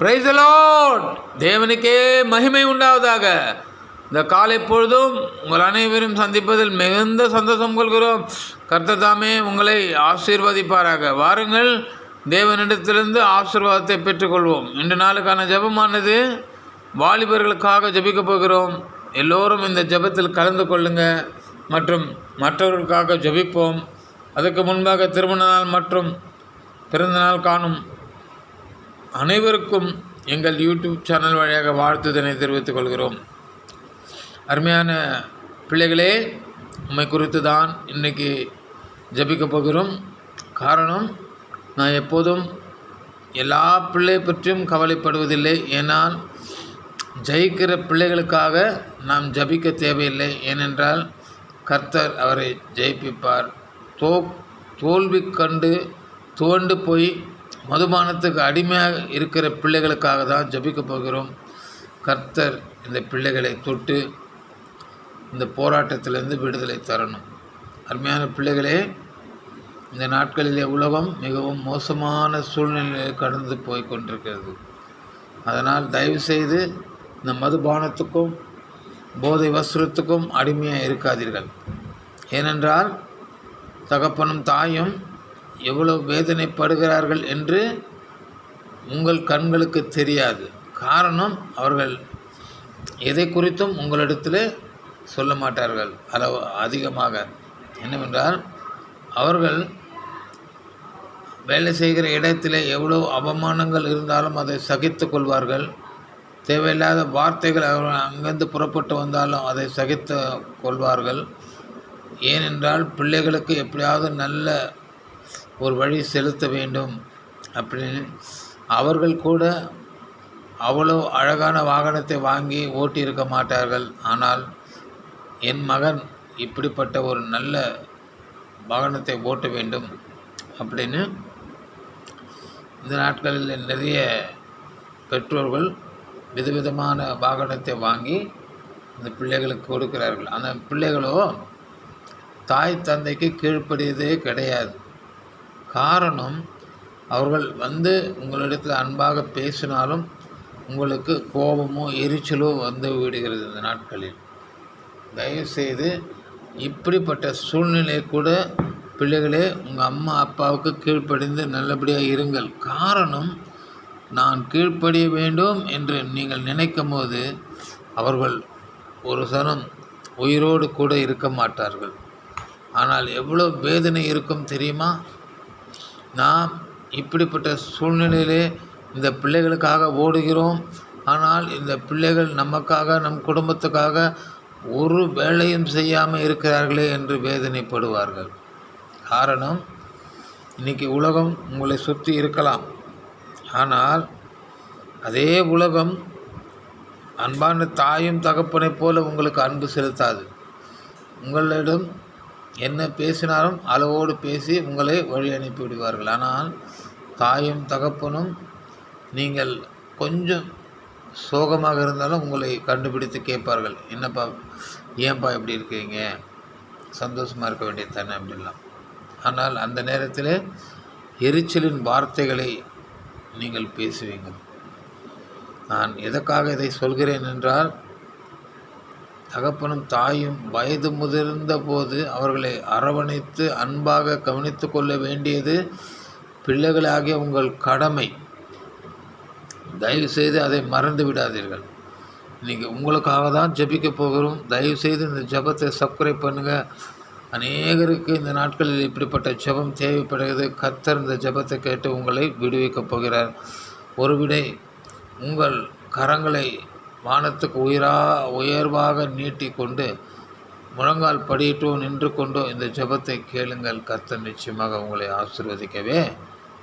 Praise the Lord. தேவனுக்கே மகிமை உண்டாவதாக. இந்த காலை பொழுதும் உங்கள் அனைவரும் சந்திப்பதில் மிகுந்த சந்தோஷம் கொள்கிறோம். கர்த்தர் தாமே உங்களை ஆசீர்வதிப்பாராக. வாருங்கள், தேவனிடத்திலிருந்து ஆசீர்வாதத்தை பெற்றுக்கொள்வோம். இன்று நாளுக்கான ஜெபமானது வாலிபர்களுக்காக ஜெபிக்கப் போகிறோம். எல்லோரும் இந்த ஜெபத்தில் கலந்து கொள்ளுங்க மற்றும் மற்றவர்களுக்காக ஜெபிப்போம். அதுக்கு முன்பாக திருமண நாள் மற்றும் பிறந்தநாள் காணும் அனைவருக்கும் எங்கள் யூடியூப் சேனல் வழியாக வாழ்த்துதனை தெரிவித்துக் கொள்கிறோம். அருமையான பிள்ளைகளே, உண்மை குறித்து தான் இன்றைக்கி ஜபிக்கப் போகிறோம். காரணம், நான் எப்போதும் எல்லா பிள்ளை பற்றியும் கவலைப்படுவதில்லை. ஏனால் ஜெயிக்கிற பிள்ளைகளுக்காக நாம் ஜபிக்க தேவையில்லை. ஏனென்றால் கர்த்தர் அவரை ஜெயிப்பிப்பார். தோல்வி கண்டு துவண்டு போய் மதுபானத்துக்கு அடிமையாக இருக்கிற பிள்ளைகளுக்காக தான் ஜபிக்கப் போகிறோம். கர்த்தர் இந்த பிள்ளைகளை தொட்டு இந்த போராட்டத்திலிருந்து விடுதலை தரணும். அருமையான பிள்ளைகளே, இந்த நாட்களிலே உலகம் மிகவும் மோசமான சூழ்நிலையை கடந்து போய் கொண்டிருக்கிறது. அதனால் தயவுசெய்து இந்த மதுபானத்துக்கும் போதை வஸ்திரத்துக்கும் அடிமையாக இருக்காதீர்கள். ஏனென்றால் தகப்பனும் தாயும் எவ்வளவு வேதனைப்படுகிறார்கள் என்று உங்கள் கண்களுக்கு தெரியாது. காரணம், அவர்கள் எதை குறித்தும் உங்களிடத்தில் சொல்ல மாட்டார்கள். அளவு அதிகமாக என்னவென்றால், அவர்கள் வேலை செய்கிற இடத்திலே எவ்வளோ அவமானங்கள் இருந்தாலும் அதை சகித்து கொள்வார்கள். தேவையில்லாத வார்த்தைகள் அவர்கள் அங்கிருந்து புறப்பட்டு வந்தாலும் அதை சகித்து கொள்வார்கள். ஏனென்றால் பிள்ளைகளுக்கு எப்படியாவது நல்ல ஒரு வழி செலுத்த வேண்டும் அப்படின்னு. அவர்கள் கூட அவ்வளோ அழகான வாகனத்தை வாங்கி ஓட்டியிருக்க மாட்டார்கள். ஆனால் என் மகன் இப்படிப்பட்ட ஒரு நல்ல வாகனத்தை ஓட்ட வேண்டும் அப்படின்னு இந்த நாட்களில் நிறைய பெற்றோர்கள் விதவிதமான வாகனத்தை வாங்கி இந்த பிள்ளைகளுக்கு கொடுக்கிறார்கள். அந்த பிள்ளைகளோ தாய் தந்தைக்கு கீழ்ப்படியதே கிடையாது. காரணம், அவர்கள் வந்து உங்களிடத்தில் அன்பாக பேசினாலும் உங்களுக்கு கோபமோ எரிச்சலோ வந்து விடுகிறது. இந்த நாட்களில் தயவுசெய்து இப்படிப்பட்ட சூழ்நிலை கூட பிள்ளைகளே உங்கள் அம்மா அப்பாவுக்கு கீழ்ப்படிந்து நல்லபடியாக இருங்கள். காரணம், நான் கீழ்ப்படிய வேண்டும் என்று நீங்கள் நினைக்கும் போது அவர்கள் ஒரு சனம் உயிரோடு கூட இருக்க மாட்டார்கள். ஆனால் எவ்வளோ வேதனை இருக்கும் தெரியுமா? நாம் இப்படிப்பட்ட சூழ்நிலையிலே இந்த பிள்ளைகளுக்காக ஓடுகிறோம். ஆனால் இந்த பிள்ளைகள் நமக்காக, நம் குடும்பத்துக்காக ஒரு வேலையும் செய்யாமல் இருக்கிறார்களே என்று வேதனைப்படுவார்கள். காரணம், இன்றைக்கி உலகம் உங்களை சுற்றி இருக்கலாம். ஆனால் அதே உலகம் அன்பான தாயும் தகப்பனைப் போல உங்களுக்கு அன்பு செலுத்தாது. உங்களிடம் என்ன பேசினாலும் அளவோடு பேசி உங்களை வழி அனுப்பிவிடுவார்கள். ஆனால் தாயும் தகப்பனும் நீங்கள் கொஞ்சம் சோகமாக இருந்தாலும் உங்களை கண்டுபிடித்து கேட்பார்கள், என்னப்பா, ஏன்பா இப்படி இருக்கீங்க, சந்தோஷமாக இருக்க வேண்டியது தானே அப்படிலாம். ஆனால் அந்த நேரத்தில் எரிச்சலின் வார்த்தைகளை நீங்கள் பேசுவீங்க. நான் எதற்காக இதை சொல்கிறேன் என்றால், தகப்பனும் தாயும் வயது முதிர்ந்த போது அவர்களை அரவணைத்து அன்பாக கவனித்து கொள்ள வேண்டியது பிள்ளைகளாகிய உங்கள் கடமை. தயவுசெய்து அதை மறந்து விடாதீர்கள். இன்றைக்கி உங்களுக்காக தான் ஜெபிக்க போகிறோம். தயவுசெய்து இந்த ஜெபத்தை சப்ஸ்கிரைப் பண்ணுங்கள். அநேகருக்கு இந்த நாட்களில் இப்படிப்பட்ட ஜெபம் தேவைப்படுகிறது. கர்த்தர் இந்த ஜெபத்தை கேட்டு உங்களை விடுவிக்கப் போகிறார். ஒருவிடை உங்கள் கரங்களை வானத்துக்கு உயர்வாக நீட்டி கொண்டு முழங்கால் படியிட்டோ நின்று கொண்டோ இந்த ஜெபத்தை கேளுங்கள். கர்த்தர் நிச்சயமாக உங்களை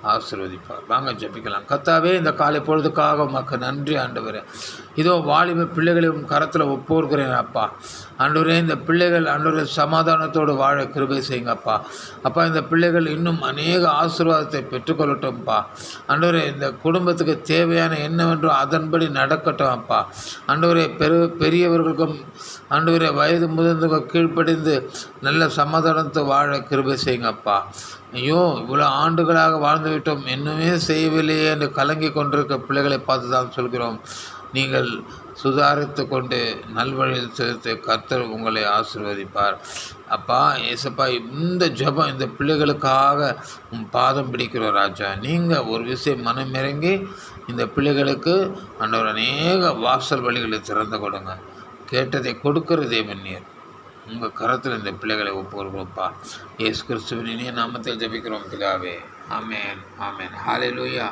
ஆசீர்வதிப்பார். வாங்க ஜெபிக்கலாம். கர்த்தாவே, இந்த காலை பொழுதுக்காக உமக்கு நன்றி ஆண்டவரே. இதோ வாலிப பிள்ளைகளையும் கரத்தில் ஒப்புக்கிறேன் அப்பா. ஆண்டவரே, இந்த பிள்ளைகள் ஆண்டவரே சமாதானத்தோடு வாழ கிருபை செய்யுங்க அப்பா. அப்பா, இந்த பிள்ளைகள் இன்னும் அநேக ஆசீர்வாதத்தை பெற்றுக்கொள்ளட்டும்ப்பா. ஆண்டவரே, இந்த குடும்பத்துக்கு தேவையான என்னவென்றோ அதன்படி நடக்கட்டும் அப்பா. ஆண்டவரே, பெரியவர்களுக்கும் ஆண்டவரே வயது முதிர்ந்தவங்க கீழ்ப்படிந்து நல்ல சமாதானத்தை வாழ கிருபை செய்யுங்க அப்பா. ஐயோ இவ்வளோ ஆண்டுகளாக வாழ்ந்து விட்டோம் இன்னுமே செய்யவில்லையே என்று கலங்கி கொண்டிருக்க பிள்ளைகளை பார்த்து தான் சொல்கிறோம். நீங்கள் சுதாரித்து கொண்டு நல்வழியில் செலுத்த கர்த்தர் உங்களை ஆசீர்வதிப்பார். அப்பா ஏசப்பா, இந்த ஜெபம் இந்த பிள்ளைகளுக்காக பாதம் பிடிக்கிறோம் ராஜா. நீங்கள் ஒரு விஷயம் மனமிறங்கி இந்த பிள்ளைகளுக்கு ஆண்டவர் அநேக வாசல் வழிகளை திறந்து கொடுங்க. கேட்டதை கொடுக்கிற தேவன் நீர். உங்கள் கரத்தில் இந்த பிள்ளைகளை ஒப்புக்கொள்கிறோம்ப்பா. இயேசு கிறிஸ்துவின் இனிய நாமத்தில் ஜெபிக்கிறோம் பிதாவே. ஆமென், ஆமென். ஹல்லேலூயா.